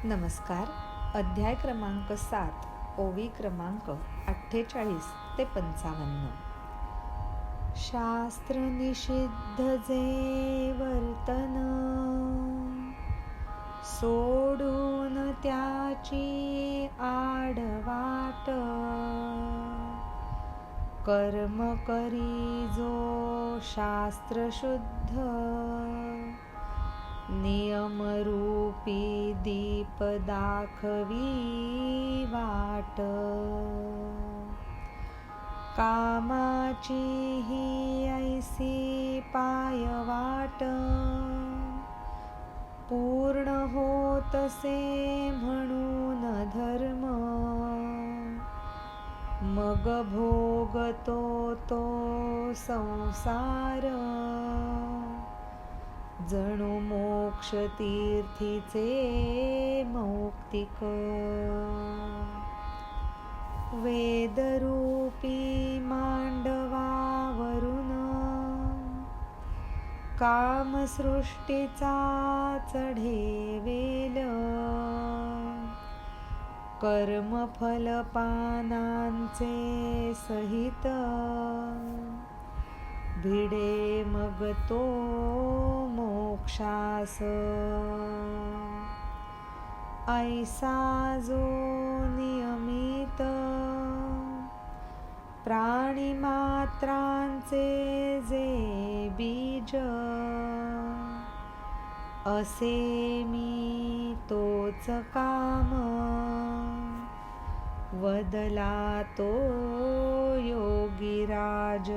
नमस्कार. अध्याय क्रमांक 7, ओवी क्रमांक 48 ते 55. शास्त्र निषिद्ध जे वर्तन, सोडून त्याची आडवाट, कर्म करी जो शास्त्र शुद्ध, नियमरूपी दीप दाखवी वाट. कामाची ही ऐसी पायवाट, पूर्ण होतसे म्हणून धर्म, मग भोगतो तो संसार, जणू मोक्ष तीर्थीचे मौक्तिक. वेदरूपी मांडवावरून, कामसृष्टीचा चढे वेल, कर्मफल पानांचे सहित, भिडे मग तो मोक्षास. ऐसा जो नियमित प्राणी मात्रांचे जे बीज, असे मी तोच काम, वदला तो योगीराज.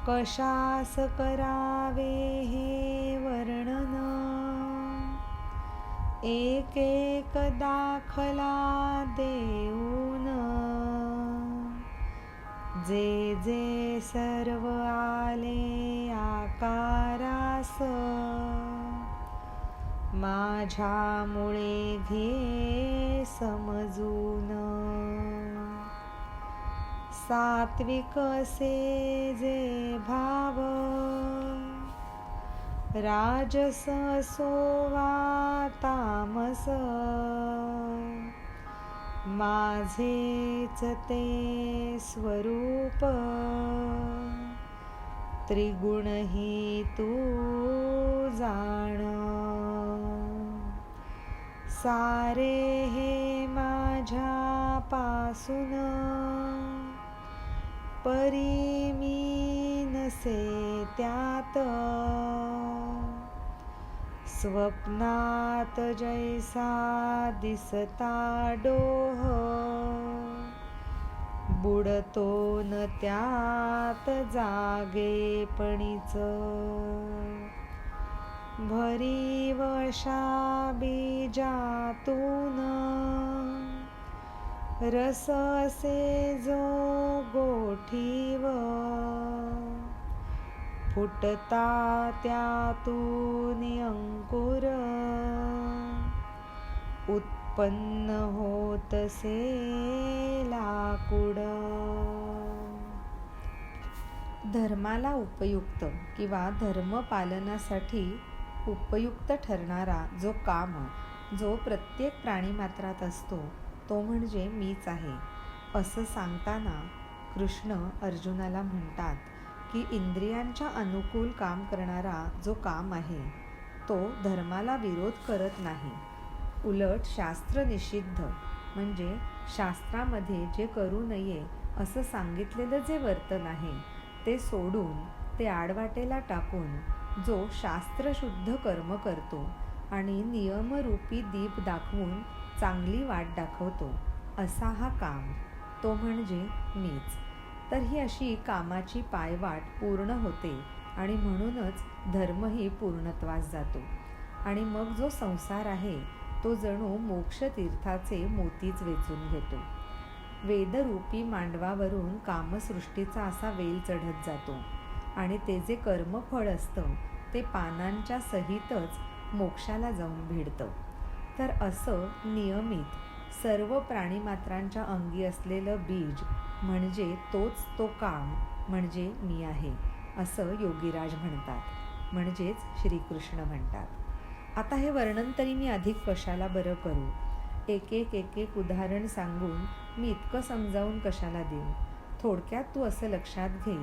कशास करावे हे वर्णन, एक एक दाखला देऊन, जे जे सर्व आले आकारास, माझ्यामुळे घे समजून. सात्विक असे जे भाव, राजस असो वा तामस, माझेच ते स्वरूप, त्रिगुणही तू जाण. सारे हे माझ्यापासून, परी मी नसे त्यात. स्वप्नात जैसा दिसता डोह, बुडतो न त्यात जागेपणीच. भरी वशा बीजातून, रस असे जो गोठीव, फुटता त्यातून अंकुर, उत्पन्न होतसे लाकूड. धर्माला उपयुक्त किंवा धर्मपालनासाठी उपयुक्त ठरणारा जो काम, जो प्रत्येक प्राणीमात्रात असतो, तो म्हणजे मीच आहे, असं सांगताना कृष्ण अर्जुनाला म्हणतात की इंद्रियांच्या अनुकूल काम करणारा जो काम आहे, तो धर्माला विरोध करत नाही. उलट शास्त्र निषिद्ध म्हणजे शास्त्रामध्ये जे करू नये असं सांगितलेलं जे वर्तन आहे, ते सोडून, ते आडवाटेला टाकून, जो शास्त्रशुद्ध कर्म करतो आणि नियमरूपी दीप दाखवून चांगली वाट दाखवतो, असा हा काम, तो म्हणजे मीच. तर ही अशी कामाची पायवाट पूर्ण होते आणि म्हणूनच धर्मही पूर्णत्वास जातो. आणि मग जो संसार आहे, तो जणू मोक्षतीर्थाचे मोतीच वेचून घेतो. वेदरूपी मांडवावरून कामसृष्टीचा असा वेल चढत जातो आणि ते जे कर्मफळ असतं, ते पानांच्या सहितच मोक्षाला जाऊन भिडतं. तर असं नियमित सर्व प्राणीमात्रांच्या अंगी असलेलं बीज म्हणजे तोच तो काम म्हणजे मी आहे, असं योगीराज म्हणतात, म्हणजेच श्रीकृष्ण म्हणतात. आता हे वर्णन तरी मी अधिक कशाला बरं करू? एक एक उदाहरण सांगून मी इतकं समजावून कशाला देऊ? थोडक्यात तू असं लक्षात घे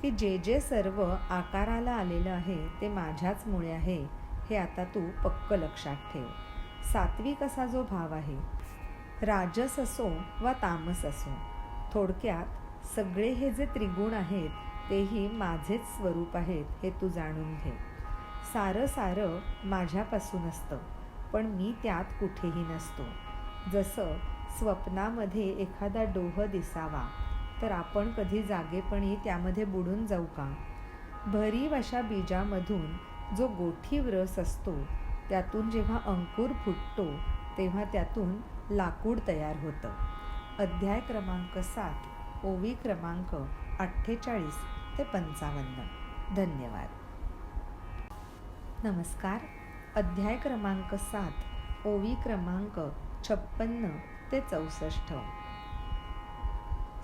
की जे सर्व आकाराला आलेलं आहे ते माझ्याचमुळे आहे, हे आता तू पक्क लक्षात ठेव. सात्विक असा जो भाव आहे, राजस असो वा तामस असो, थोडक्यात सगळे हे जे त्रिगुण आहेत तेही माझेच स्वरूप आहेत, हे तू जाणून घे. सारं माझ्यापासून असतं, पण मी त्यात कुठेही नसतो. जसं स्वप्नामध्ये एखादा डोह दिसावा, तर आपण कधी जागेपणी त्यामध्ये बुडून जाऊ का? भरीव अशा बीजामधून जो गोठीव रस असतो, त्यातून जेव्हा अंकुर फुटतो तेव्हा त्यातून लाकूड तयार होतं. अध्याय क्रमांक 7, ओवी क्रमांक 48 ते 55. धन्यवाद. नमस्कार. अध्याय क्रमांक 7, ओवी क्रमांक 56 ते 64.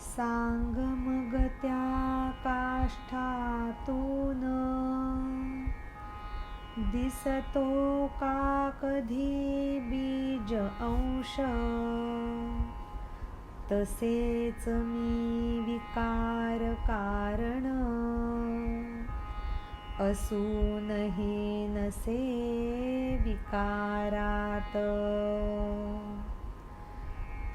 सांग मग त्या काष्ठातून दिसतो का कधी बीज अंश, तसेच मी विकार कारण असूनही नसे विकारात.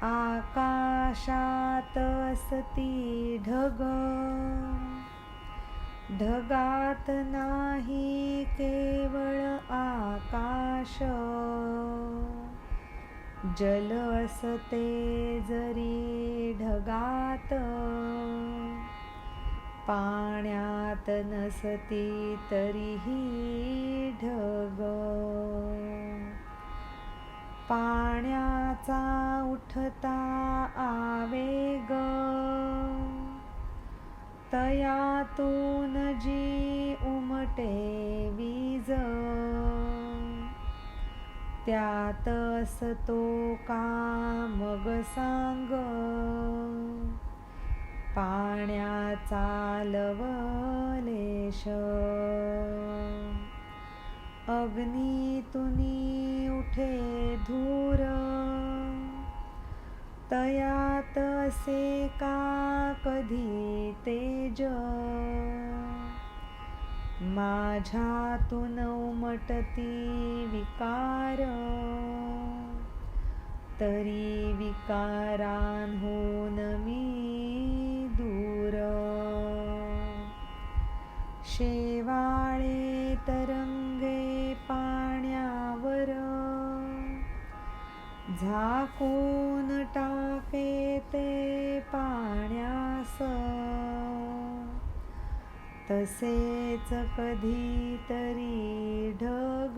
आकाशात असती ढग, ढगात नाही केवळ आकाश. जल असते जरी ढगात, पाण्यात नसती तरीही ढग. पाण्याचा उठता आवेग, तयातून जी उमटे वीज. त्यात असतो का मग सांग, पाण्याचा लवलेश. अग्नीतुनी उठे धूर, तयात असे का कधी तेज. माझ्यातून उमटती विकार, तरी विकारांहून मी दूर. शेवाळे तरंगे पाण्यावर, झाकून टाके ते पाण्यास. तसेच कधीतरी ढग,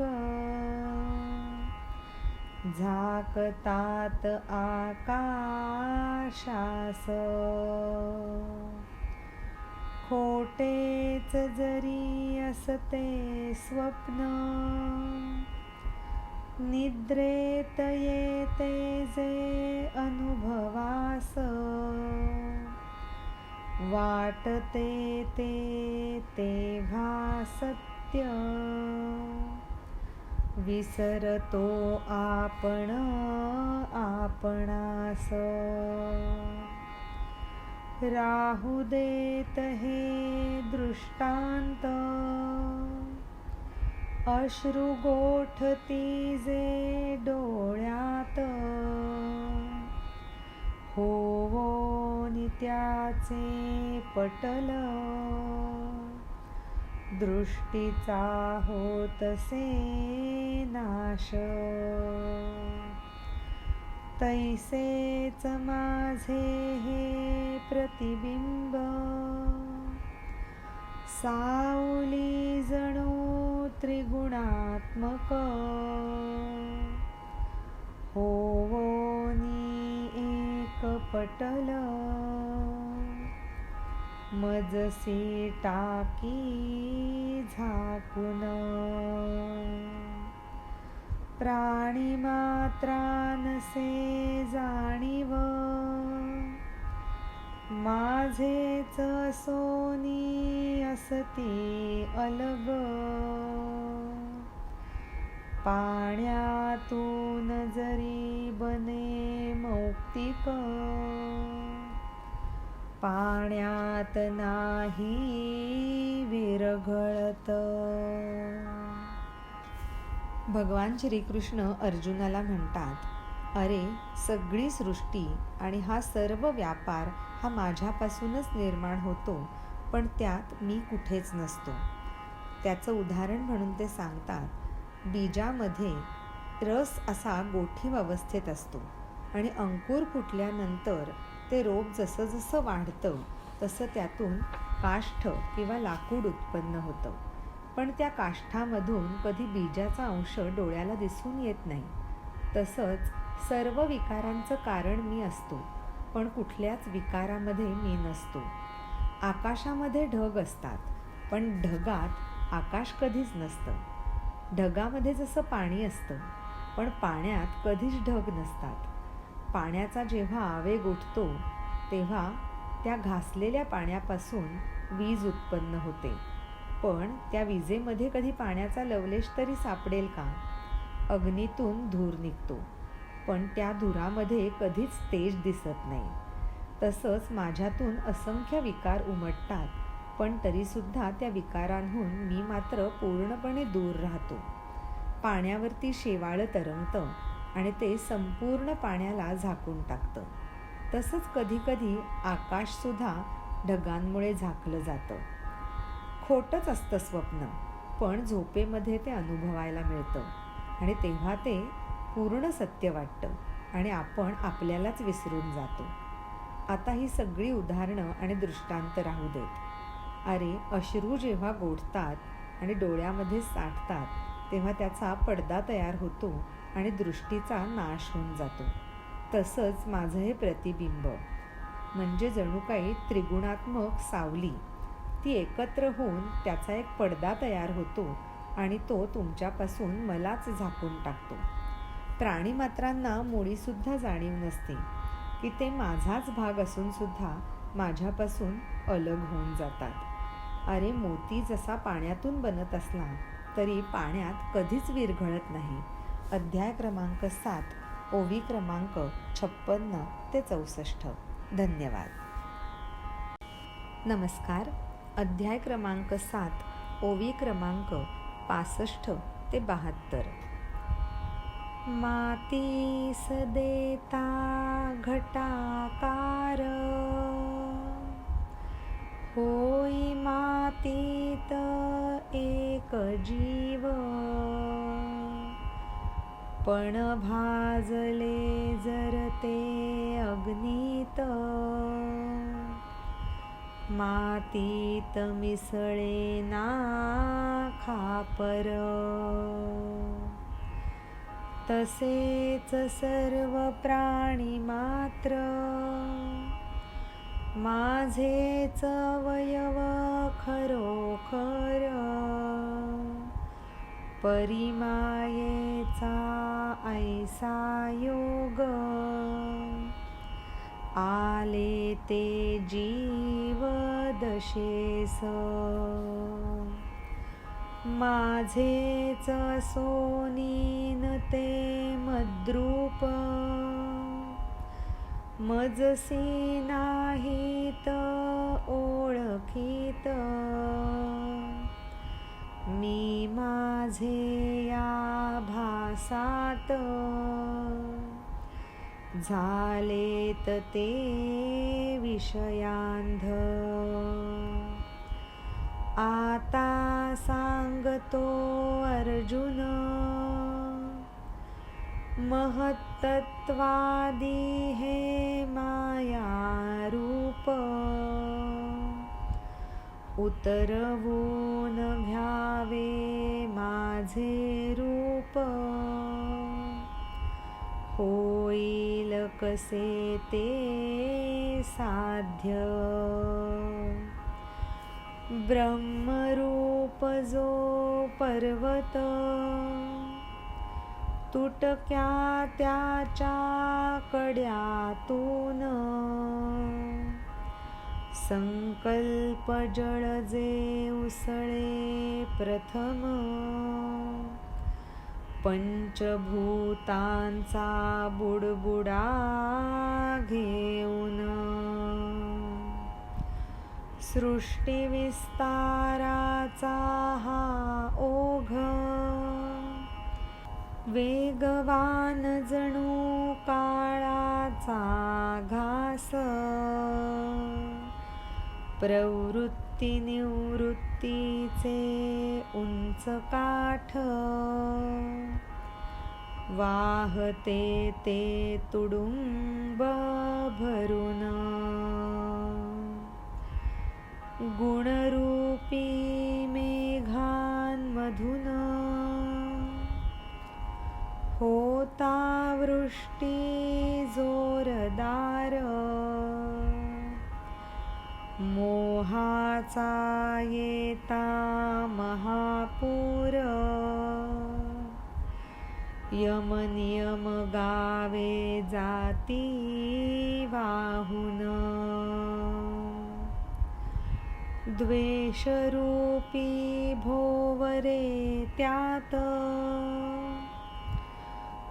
झाकतात आकाशास. खोटेच जरी असते स्वप्न, निद्रेत येते जे अनुभवास. वाटते ते तेव्हा सत्य, विसरतो आपण आपणास. राहू देत हे दृष्टांत, अश्रू गोठती जे डोळ्यात. होवो नित्याचे पटल, दृष्टीचा होतसे नाश. तैसेच माझे हे प्रतिबिंब, सावली जणू त्रिगुणात्मक. होवोनी एक पटल, मजसी टाकी झाकून. प्राणी मात्रानसे जाणीव, माझेच असोनी असती अलग. पाण्यातून जरी बने मौक्तिक, पाण्यात नाही विरघळत. भगवान श्रीकृष्ण अर्जुनाला म्हणतात, अरे सगळी सृष्टी आणि हा सर्व व्यापार हा माझ्यापासूनच निर्माण होतो, पण त्यात मी कुठेच नसतो. त्याचं उदाहरण म्हणून ते सांगतात, बीजामध्ये रस असा गोठीव अवस्थेत असतो आणि अंकुर फुटल्यानंतर ते रोप जसं जसं वाढतं तसं त्यातून काष्ठ किंवा लाकूड उत्पन्न होतं. पण त्या काष्ठामधून कधी बीजाचा अंश डोळ्याला दिसून येत नाही. तसंच सर्व विकारांचं कारण मी असतो, पण कुठल्याच विकारामध्ये मी नसतो. आकाशामध्ये ढग असतात, पण ढगात आकाश कधीच नसतं. ढगामध्ये जसं पाणी असतं, पण पाण्यात कधीच ढग नसतात. पाण्याचा जेव्हा आवेग उठतो तेव्हा त्या घासलेल्या पाण्यापासून वीज उत्पन्न होते, पण त्या विजेमध्ये कधी पाण्याचा लवलेश तरी सापडेल का? अग्नीतून धूर निघतो, पण त्या धुरामध्ये कधीच तेज दिसत नाही. तसंच माझ्यातून असंख्य विकार उमटतात, पण तरीसुद्धा त्या विकारांहून मी मात्र पूर्णपणे दूर राहतो. पाण्यावरती शेवाळं तरंगतं आणि ते संपूर्ण पाण्याला झाकून टाकतं. तसंच कधीकधी आकाशसुद्धा ढगांमुळे झाकलं जातं. खोटंच असतं स्वप्न, पण झोपेमध्ये ते अनुभवायला मिळतं आणि तेव्हा ते पूर्ण सत्य वाटतं आणि आपण आपल्यालाच विसरून जातो. आता ही सगळी उदाहरणं आणि दृष्टांत राहू देत. अरे अश्रू जेव्हा गोठतात आणि डोळ्यामध्ये साठतात तेव्हा त्याचा पडदा तयार होतो आणि दृष्टीचा नाश होऊन जातो. तसंच माझं हे प्रतिबिंब म्हणजे जणू काही त्रिगुणात्मक सावली, ती एकत्र होऊन त्याचा एक पडदा तयार होतो आणि तो तुमच्यापासून मलाच झाकून टाकतो. प्राणीमात्रांना मुळीसुद्धा जाणीव नसते की ते माझाच भाग असूनसुद्धा माझ्यापासून अलग होऊन जातात. अरे मोती जसा पाण्यातून बनत असला तरी पाण्यात कधीच विरघळत नाही. अध्याय क्रमांक 7, ओवी क्रमांक 56 ते 64. धन्यवाद. नमस्कार. अध्याय क्रमांक 7, ओवी क्रमांक 65 ते 72. मातीस देता घटाकार, होई मातीत एक जीव, पण भाजले जर ते अग्नीत, मातीत मिसळे ना खापर. तसेच सर्व प्राणी मात्र माझेच अवयव खरोखर, परिमायेचा ऐसा योग, आले ते जीव दशेस. माझेच सोनीन ते मद्रूप, मजसी नाहीत ओळखीत. मी माझे या भासात, झालेत ते विषयांध. आता सांगतो अर्जुन, महत्तत्वादी हे मायारूप, उतरवून घ्यावे माझे रूप. होईल कसे ते साध्य, ब्रह्मरूप जो पर्वत, तुटक्या त्याच्या कड्यातून. संकल्प जळ जे उसळे प्रथम, पंचभूतांचा बुडबुडा घेऊन सृष्टी विस्ताराचा हा ओघ वेगवान जणू काळाचा घास प्रवृत्ती निवृत्तीचे उंच काठ वाहते ते तुडुंब भरून गुणरूपी मेघांमधून होता वृष्टी जोरदार मोहाचा येता महापूर यमनियम गावे जाती वाहून द्वेषरूपी भोवरे त्यात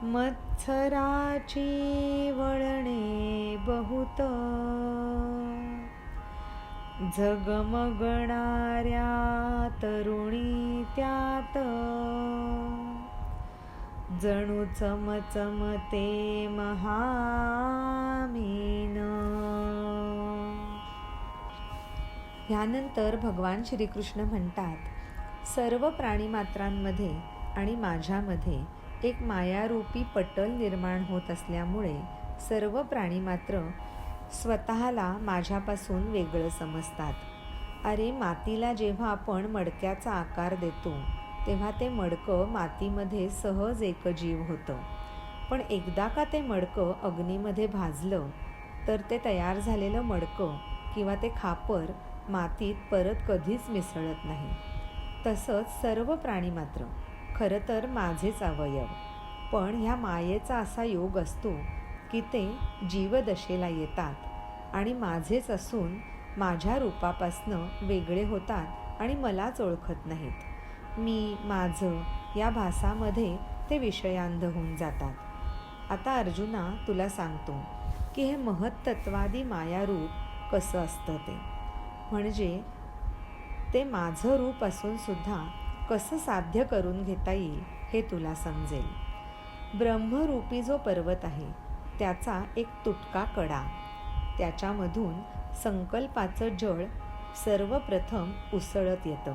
मत्सराची वळणे बहुत झगमगणाऱ्या तरुणी त्यात जणू चमचमते महामीन. ह्यानंतर भगवान श्रीकृष्ण म्हणतात, सर्व प्राणीमात्रांमध्ये आणि माझ्यामध्ये एक मायारूपी पटल निर्माण होत असल्यामुळे सर्व प्राणीमात्र स्वतःला माझ्यापासून वेगळं समजतात. अरे, मातीला जेव्हा आपण मडक्याचा आकार देतो तेव्हा ते मडकं मातीमध्ये सहज एकजीव होतं. पण एकदा का ते मडकं अग्नीमध्ये भाजलं तर ते तयार झालेलं मडकं किंवा ते खापर मातीत परत कधीच मिसळत नाही. तसंच सर्व प्राणीमात्र खरं तर माझेच अवयव, पण ह्या मायेचा असा योग असतो की ते जीवदशेला येतात आणि माझेच असून माझ्या रूपापासनं वेगळे होतात आणि मलाच ओळखत नाहीत. मी माझं या भासामध्ये ते विषयांध होऊन जातात. आता अर्जुना, तुला सांगतो की हे महत्तत्वादी मायारूप कसं असतं ते, म्हणजे ते माझं रूप असून सुद्धा कसं साध्य करून घेता येईल हे तुला समजेल. ब्रह्मरूपी जो पर्वत आहे त्याचा एक तुटका कडा, त्याच्यामधून संकल्पाचं जळ सर्वप्रथम उसळत येतं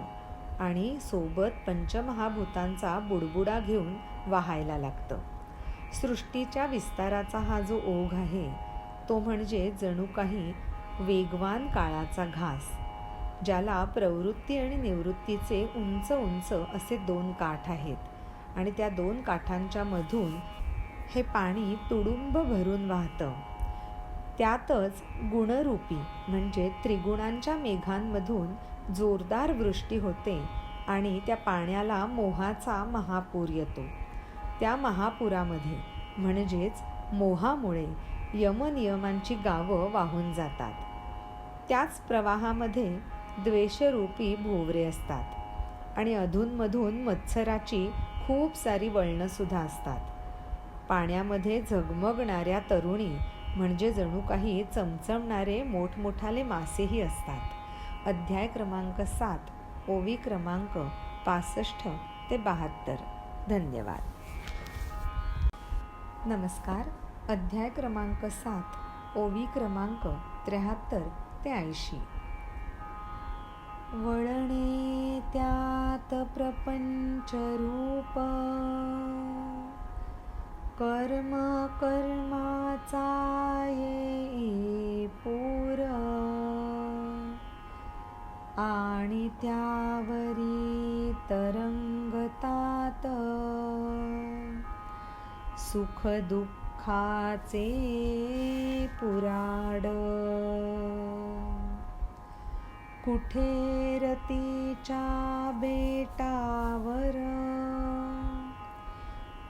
आणि सोबत पंचमहाभूतांचा बुडबुडा घेऊन वाहायला लागतं. सृष्टीच्या विस्ताराचा हा जो ओघ आहे तो म्हणजे जणू काही वेगवान काळाचा घास, ज्याला प्रवृत्ती आणि निवृत्तीचे उंच उंच असे 2 काठ आहेत आणि त्या 2 काठांच्या मधून हे पाणी तुडुंब भरून वाहतं. त्यातच गुणरूपी म्हणजे त्रिगुणांच्या मेघांमधून जोरदार वृष्टी होते आणि त्या पाण्याला मोहाचा महापूर येतो. त्या महापुरामध्ये म्हणजेच मोहामुळे यमनियमांची गावं वाहून जातात. त्याच प्रवाहामध्ये द्वेषरूपी भोवरे असतात आणि अधूनमधून मत्सराची खूप सारी वळणंसुद्धा असतात. पाण्यामध्ये झगमगणाऱ्या तरुणी म्हणजे जणू काही चमचमणारे मोठमोठाले मासेही असतात. अध्याय क्रमांक 7, ओवी क्रमांक 65 ते 72. धन्यवाद. नमस्कार. अध्याय क्रमांक 7, ओवी क्रमांक 73 ते 80. वळणे त्यात प्रपंच रूप कर्म कर्माचा येई पूर आणि त्यावरी तरंगतात सुख दुःखाचे पुराड. कुठे रतीच्या बेटावर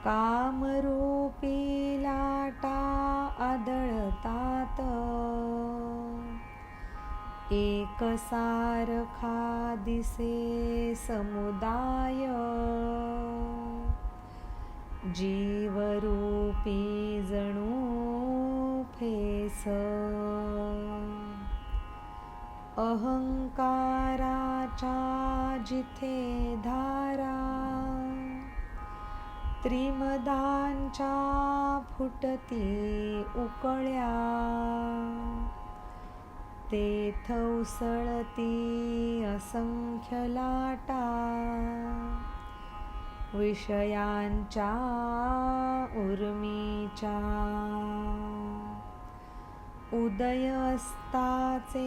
कामरूपी लाटा आदळतात एकसारखा दिसे समुदाय जीवरूपी जणू फेस, अहंकाराच्या जिथे धारा, त्रिमदांच्या फुटती उकळ्या, तेथ उसळती असंख्य लाटा, विषयांच्या उर्मीच्या. उदय अस्ताचे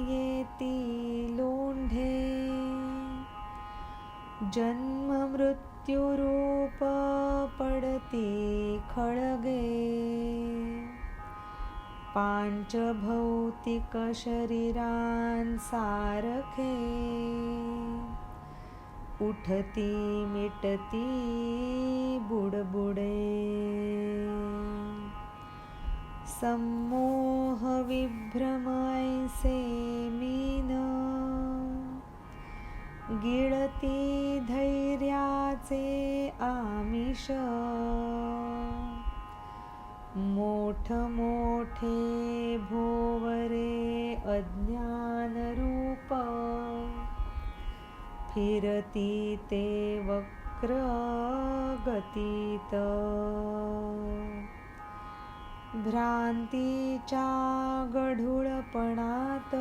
येती लोंढे, जन्म मृत्युरूप पडती खळगे, पांचभौतिक शरीरांसारखे, उठती मिटती बुडबुडे. संमोह विभ्रम ऐसे मीन, गिळती धैर्याचे आमिष, मोठ मोठे भोवरे अज्ञान रूप, फिरती ते वक्र गतीत. भ्रांतीच्या गढूळपणात,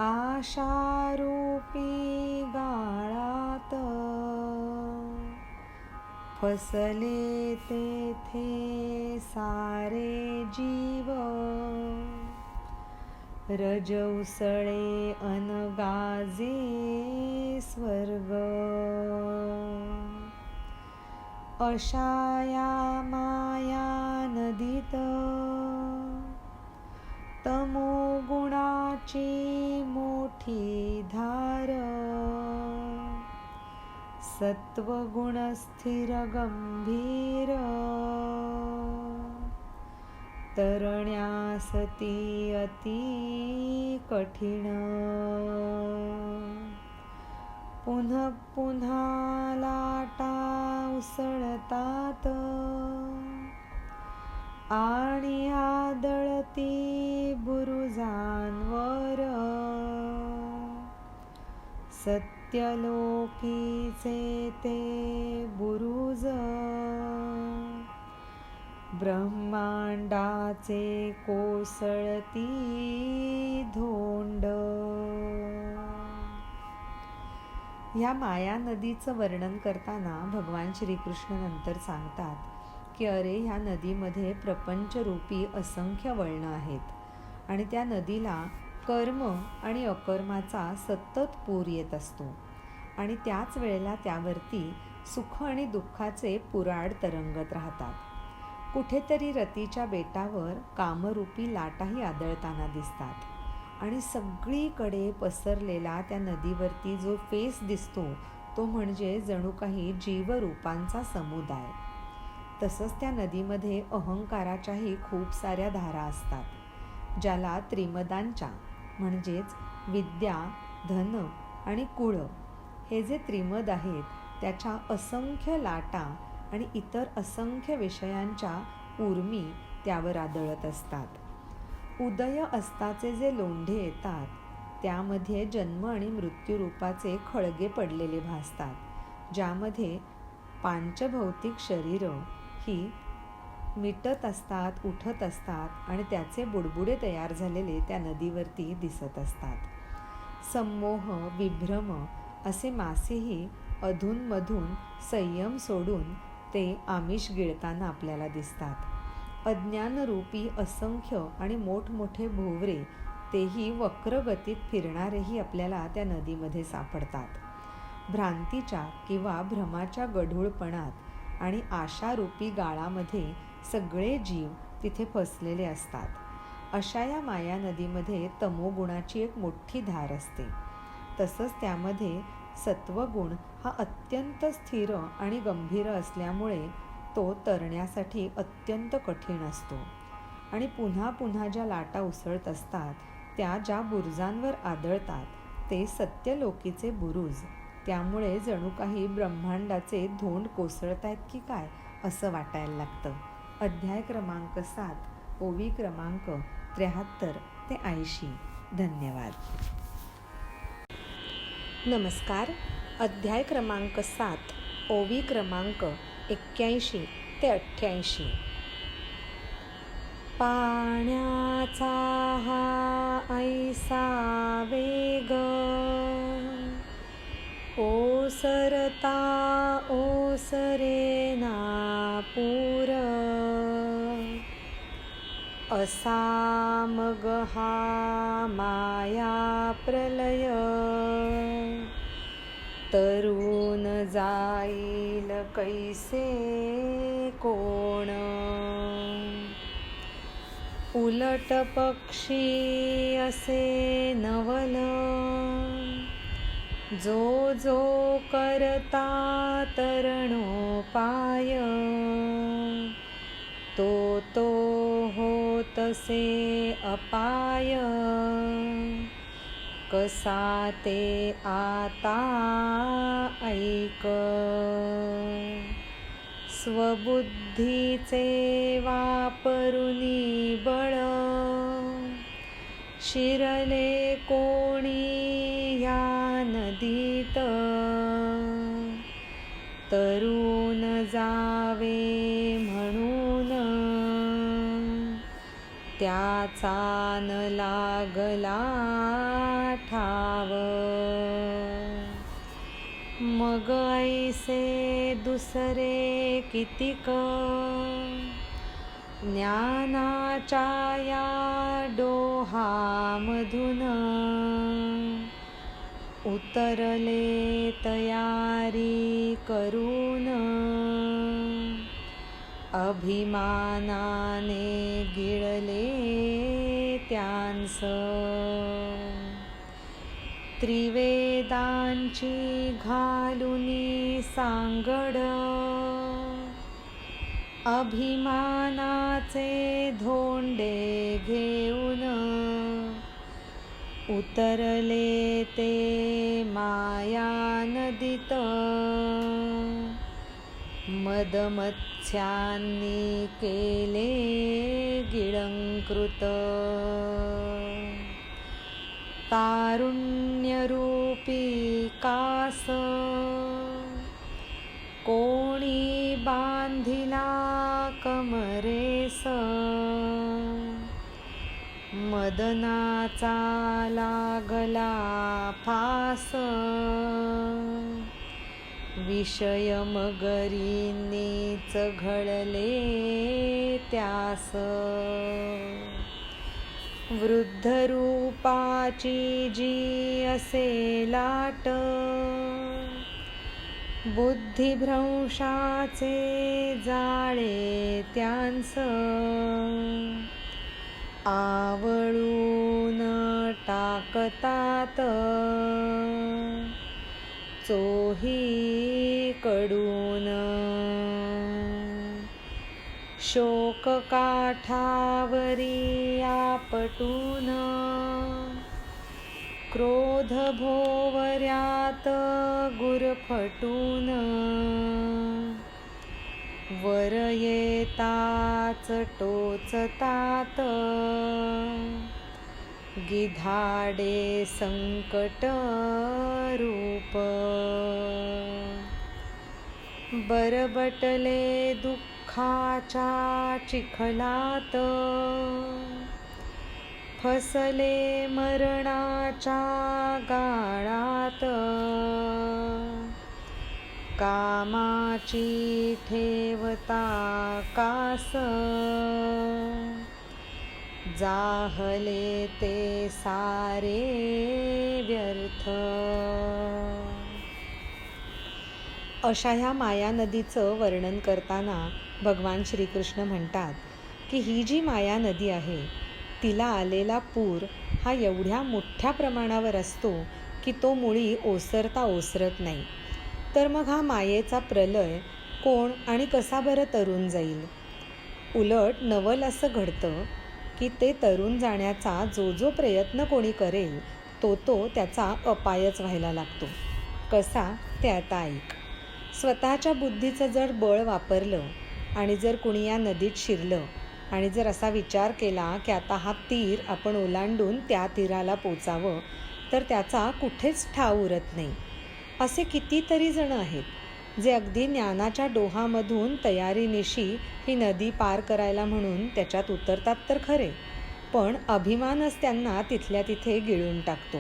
आशारूपी गाळात, फसले तेथे सारे जीव, रज उसळे अनगाजे स्वर्ग. अशा या माया नदीत, तमोगुणाची मोठी धार, सत्वगुण स्थिर गंभीर, तरण्यासती अति कठीण. पुन्हा पुन्हा लाटा उसळतात, आणि आदळती बुरुजांवर, सत्यलोकीचे ते बुरुज, ब्रह्मांडाचे कोसळती धोंड. ह्या माया नदीचं वर्णन करताना भगवान श्रीकृष्ण नंतर सांगतात की अरे, ह्या नदीमध्ये प्रपंचरूपी असंख्य वळणं आहेत, आणि त्या नदीला कर्म आणि अकर्माचा सतत पूर येत असतो, आणि त्याच वेळेला त्यावरती सुख आणि दुःखाचे पुराड तरंगत राहतात. कुठेतरी रतीच्या बेटावर कामरूपी लाटाही आदळताना दिसतात, आणि सगळीकडे पसरलेला त्या नदीवरती जो फेस दिसतो तो म्हणजे जणू काही जीवरूपांचा समुदाय. तसंच त्या नदीमध्ये अहंकाराच्याही खूप साऱ्या धारा असतात, ज्याला त्रिमदांच्या म्हणजेच विद्या, धन आणि कुळ हे जे त्रिमद आहेत त्याच्या असंख्य लाटा आणि इतर असंख्य विषयांच्या उर्मी त्यावर आदळत असतात. उदय अस्ताचे जे लोंढे येतात त्यामध्ये जन्म आणि मृत्यूरूपाचे खळगे पडलेले भासतात, ज्यामध्ये पांचभौतिक शरीरं ही मिटत असतात, उठत असतात, आणि त्याचे बुडबुडे तयार झालेले त्या नदीवरती दिसत असतात. संमोह, विभ्रम असे मासेही अधूनमधून संयम सोडून ते आमिष गिळताना आपल्याला दिसतात. अज्ञानरूपी असंख्य आणि मोठमोठे भोवरे तेही वक्रगतीत फिरणारेही आपल्याला त्या नदीमध्ये सापडतात. भ्रांतीच्या किंवा भ्रमाच्या गढूळपणात आणि आशारूपी गाळामध्ये सगळे जीव तिथे फसलेले असतात. अशा या माया नदीमध्ये तमोगुणाची एक मोठी धार असते. तसंच त्यामध्ये सत्वगुण हा अत्यंत स्थिर आणि गंभीर असल्यामुळे तो तरण्यासाठी अत्यंत कठीण असतो. आणि पुन्हा पुन्हा ज्या लाटा उसळत असतात त्या ज्या बुरुजांवर आदळतात ते सत्यलोकीचे बुरुज त्यामुळे जणू काही ब्रह्मांडाचे धोंड कोसळतायत की काय असं वाटायला लागतं. अध्याय क्रमांक 7, ओवी क्रमांक 73 ते 80. धन्यवाद. नमस्कार. अध्याय क्रमांक 7, ओवी क्रमांक 81 ते 88. पाण्याचा हा ऐसा वेग, ओसरता ओसरेना पूर, असा मग हा माया प्रलय, तरुण जाईल कैसे कोण. उलट पक्षी असे नवल, जो जो करता तरणोपाय, तो तो होतसे अपाय, कसा ते आता ऐक. स्वबुद्धीचे वापरुनी बळ, शिरले कोणी या नदीत, तरुण जावे म्हणून, त्याचा न लागला ठाव. मग ऐसे दुसरे कितीक, ज्ञानाच्या या डोहामधून, उतरले तयारी करून, अभिमानाने गिळले त्यांस. त्रिवेदांची घालुनी सांगड, अभिमानाचे धोंडे घेऊन, उतरले ते माया नदीत, मदमत्स्यांनी केले गिळंकृत. तारुण्यरूपी कास, कोणी बांधिला कमरेस, मदनाचा लागला फास, विषय मगरींनीच घळले त्यास. वृद्धरूपाची जी असे लाट, बुद्धिभ्रंशाचे जाळे त्यांस, आवळून टाकतात चोही कडून. शोक काठावरी आपटून, क्रोध भोवऱ्यात गुरफटून, वर येताच टोचतात गिधाडे संकट रूप. बरबटले दुःखाच्या चिखलात, फसले मरणाच्या गाळात, कामाची ठेवता कास, जाहले ते सारे व्यर्थ. अशा ह्या माया नदीचं वर्णन करताना भगवान श्रीकृष्ण म्हणतात की ही जी माया नदी आहे तिला आलेला पूर हा एवढ्या मोठ्या प्रमाणावर असतो की तो मुळी ओसरता ओसरत नाही. तर मग हा मायेचा प्रलय कोण आणि कसा बरं तरून जाईल? उलट नवल असं घडतं की ते तरून जाण्याचा जो जो प्रयत्न कोणी करेल तो त्याचा अपायच व्हायला लागतो. कसा ते आता ऐक. स्वतःच्या बुद्धीचं जर बळ वापरलं आणि जर कुणी या नदीत शिरलं आणि जर असा विचार केला की आता हा तीर आपण ओलांडून त्या तीराला पोचावं, तर त्याचा कुठेच ठाव उरत नाही. असे कितीतरी जण आहेत जे अगदी ज्ञानाच्या डोहामधून तयारीनिशी ही नदी पार करायला म्हणून त्याच्यात उतरतात तर खरे, पण अभिमानच त्यांना तिथल्या तिथे गिळून टाकतो.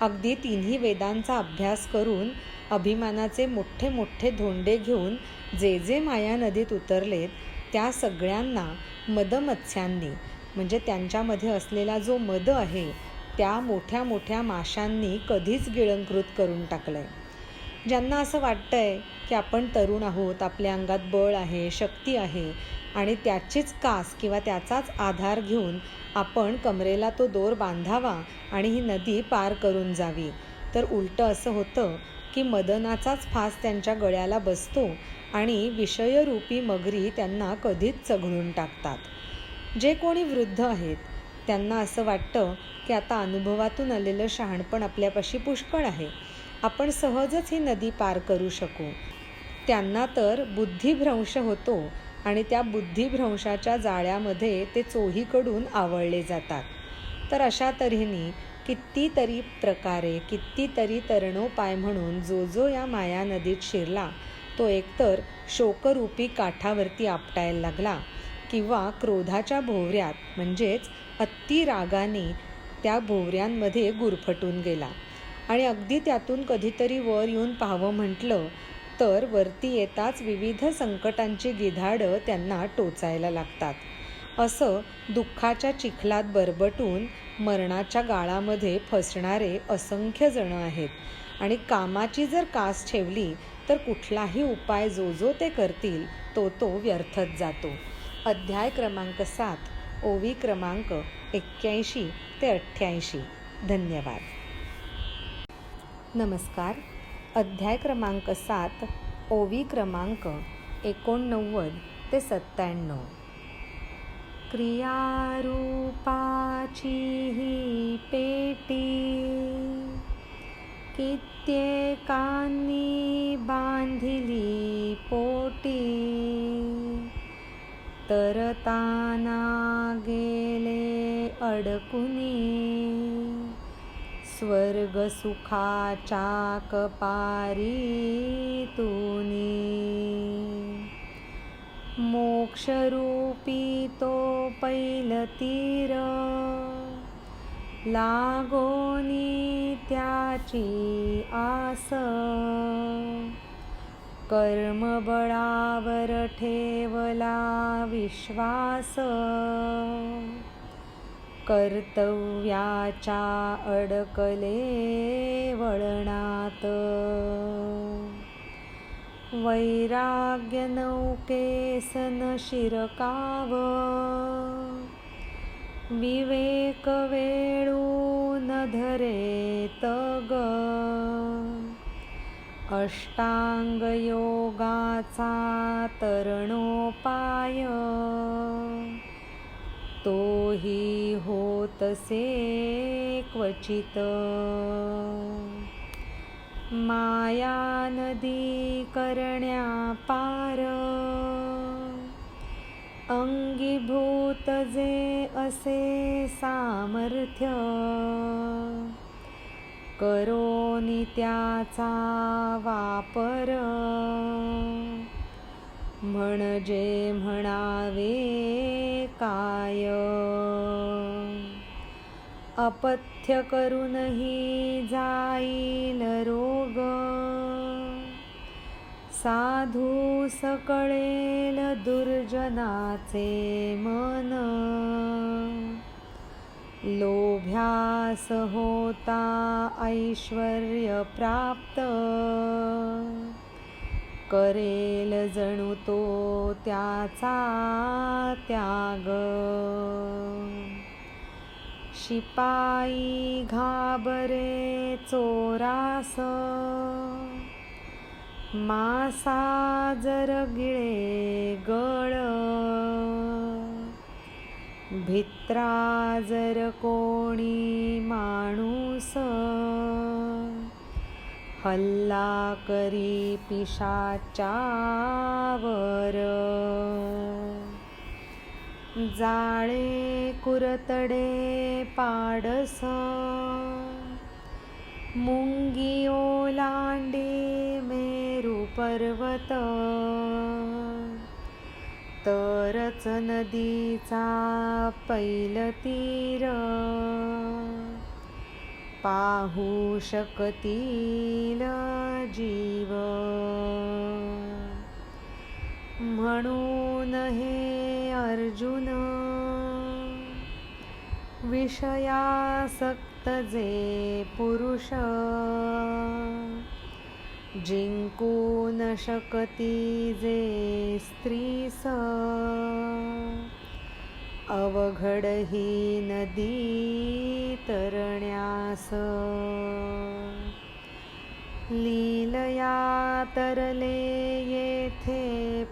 अगदी तिन्ही वेदांचा अभ्यास करून अभिमानाचे मोठे मोठे धोंडे घेऊन जे माया नदीत उतरलेत त्या सगळ्यांना मदमत्स्यांनी, म्हणजे त्यांच्यामध्ये असलेला जो मद आहे त्या मोठ्या मोठ्या माशांनी कधीच गिळंकृत करून टाकलं आहे. ज्यांना असं वाटतंय की आपण तरुण आहोत, आपल्या अंगात बळ आहे, शक्ती आहे आणि त्याचीच कास किंवा त्याचाच आधार घेऊन आपण कमरेला तो दोर बांधावा आणि ही नदी पार करून जावी, तर उलटं असं होतं की मदनाचाच फास त्यांच्या गळ्याला बसतो आणि विषयरूपी मगरी त्यांना कधीच चघळून टाकतात. जे कोणी वृद्ध आहेत त्यांना असं वाटतं की आता अनुभवातून आलेलं शहाणपण आपल्यापाशी पुष्कळ आहे, आपण सहजच ही नदी पार करू शकू. त्यांना तर बुद्धिभ्रंश होतो आणि त्या बुद्धिभ्रंशाच्या जाळ्यामध्ये ते चोहीकडून आवळले जातात. तर अशा तऱ्हेने कितीतरी प्रकारे कितीतरी तरणोपाय म्हणून जो या माया नदीत शिरला तो एकतर शोकरूपी काठावरती आपटायला लागला किंवा क्रोधाच्या भोवऱ्यात म्हणजेच अतिरागाने त्या भोवऱ्यांमध्ये गुरफटून गेला आणि अगदी त्यातून कधीतरी वर येऊन पाहावं म्हटलं तर वरती येताच विविध संकटांची गिधाडं त्यांना टोचायला लागतात. असं दुःखाच्या चिखलात बरबटून मरणाच्या गाळामध्ये फसणारे असंख्य जण आहेत आणि कामाची जर कास ठेवली तर कुठलाही उपाय जो ते करतील तो व्यर्थच जातो. अध्याय क्रमांक 7, ओवी क्रमांक 81 ते 88. धन्यवाद. नमस्कार. अध्याय क्रमांक 7, ओवी क्रमांक 89 ते 97. क्रियारूपाची ही पेटी कित्येकांनी बांधिली पोटी, तरताना गेले अडकुनी स्वर्ग सुखाच्या कपारी तुनी. मोक्षरूपी तो पैल तीर लागोनी त्याची आस, कर्मबळावर ठेवला विश्वास, कर्तव्याच्या अडकले वळणात. वैराग्य नौकेसन शिरकाव, विवेक वेळून धरे तग, अष्टांग योगाचा तरणोपाय, तोही होतसे क्वचित. माया नदी करण्या पार, अंगीभूत जे असे सामर्थ्य, करोनी त्याचा वापर, म्हणजे म्हणावे काय. अपथ्य करूनही जाईल रोग, साधू सकळेल दुर्जनाचे मन, लोभ्यास होता ऐश्वर्य प्राप्त, करेल जणू तो त्याचा त्याग. शिपाई घाबरे चोरास, मासा जर गिळे गळ, भित्रा जर कोणी माणूस, हल्ला करी पिशाचावर, जाळे कुरतडे पाडस, मुंगी ओलांडी मेरू पर्वत, तरच नदीचा पैलतीर, पाहू शकतील जीव. म्हणून हे अर्जुन, विषयासक्त जे पुरुष, जिंकू न शकती जे स्त्रीस, अवघड ही नदी तरण्यास. लीलया तरले येथे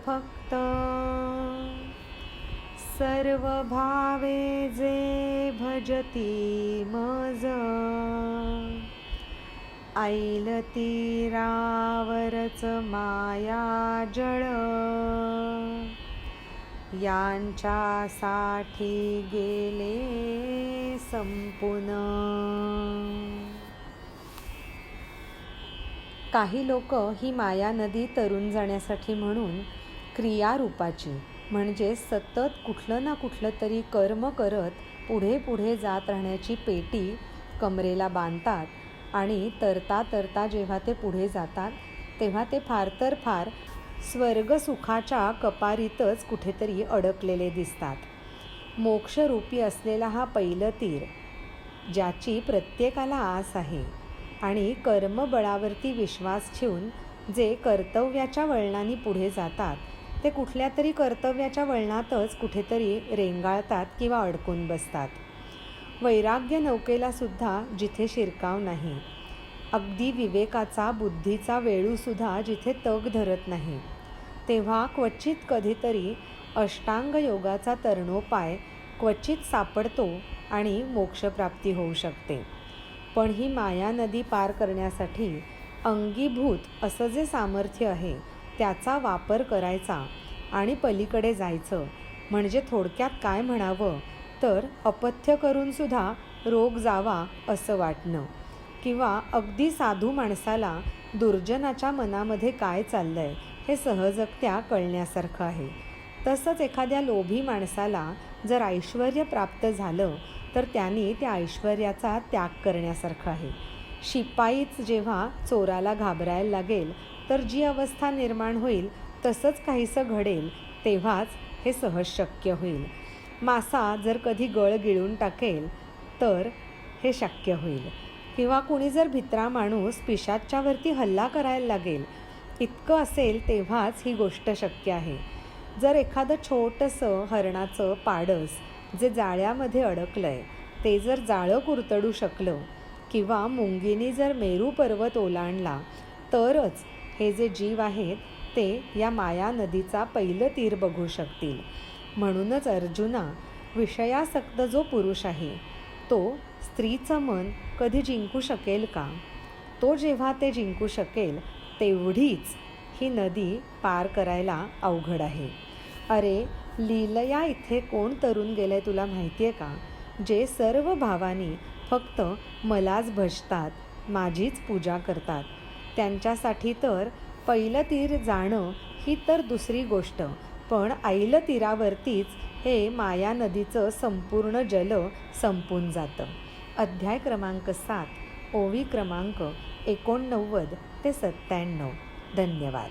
फक्त, सर्व भावे जे भजती मज. ऐल तीरावरच माया जळ, यांच्यासाठी गेले संपून. काही लोक ही माया नदी तरून जाण्यासाठी म्हणून क्रियारूपाची म्हणजे सतत कुठलं ना कुठलं तरी कर्म करत पुढे पुढे जात राहण्याची पेटी कमरेला बांधतात आणि तरता तरता जेव्हा ते पुढे जातात तेव्हा ते फार तर फार स्वर्गसुखाच्या कपारीतच कुठेतरी अडकलेले दिसतात. मोक्षरूपी असलेला हा पैलतीर, ज्याची प्रत्येकाला आस आहे आणि कर्मबळावरती विश्वास ठेवून जे कर्तव्याच्या वळणाने पुढे जातात ते कुठल्या तरी कर्तव्याच्या वळणातच कुठेतरी रेंगाळतात किंवा अडकून बसतात. वैराग्य नौकेला सुद्धा जिथे शिरकाव नाही, अगदी विवेकाचा बुद्धीचा वेळूसुद्धा जिथे तग धरत नाही, तेव्हा क्वचित कधीतरी अष्टांग योगाचा तरणोपाय क्वचित सापडतो आणि मोक्षप्राप्ती होऊ शकते. पण ही माया नदी पार करण्यासाठी अंगीभूत असं जे सामर्थ्य आहे त्याचा वापर करायचा आणि पलीकडे जायचं म्हणजे थोडक्यात काय म्हणावं तर अपथ्य करूनसुद्धा रोग जावा असं वाटणं, किंवा अगदी साधू माणसाला दुर्जनाच्या मनामध्ये काय चाललंय हे सहजगत्या कळण्यासारखं आहे. तसंच एखाद्या लोभी माणसाला जर ऐश्वर्य प्राप्त झालं तर त्यांनी त्या ऐश्वर्याचा त्याग करण्यासारखं आहे. शिपाईच जेव्हा चोराला घाबरायला लागेल तर जी अवस्था निर्माण होईल तसंच काहीसं घडेल, तेव्हाच हे सहज शक्य होईल. मासा जर कधी गळ गिळून टाकेल तर हे शक्य होईल, किंवा कुणी जर भित्रा माणूस पिशाच्यावरती हल्ला करायला लागेल इतकं असेल तेव्हाच ही गोष्ट शक्य आहे. जर एखादं छोटंसं हरणाचं पाडस जे जाळ्यामध्ये अडकलंय ते जर जाळं कुरतडू शकलं, किंवा मुंगीने जर मेरू पर्वत ओलांडला, तरच हे जे जीव आहेत ते या माया नदीचा पहिलं तीर बघू शकतील. म्हणूनच अर्जुना, विषयासक्त जो पुरुष आहे तो स्त्रीचं मन कधी जिंकू शकेल का? तो जेव्हा ते जिंकू शकेल तेवढीच ही नदी पार करायला अवघड आहे. अरे, लीलया इथे कोण तरुण गेलंय तुला माहिती आहे का? जे सर्व भावानी फक्त मलाच भजतात, माझीच पूजा करतात. त्यांच्यासाठी तर पहिलं तीर जाणं ही तर दुसरी गोष्ट, पण ऐल तीरावरतीच हे माया नदीचं संपूर्ण जल संपून जातं. अध्याय क्रमांक 7, ओवी क्रमांक 89 ते 97. धन्यवाद.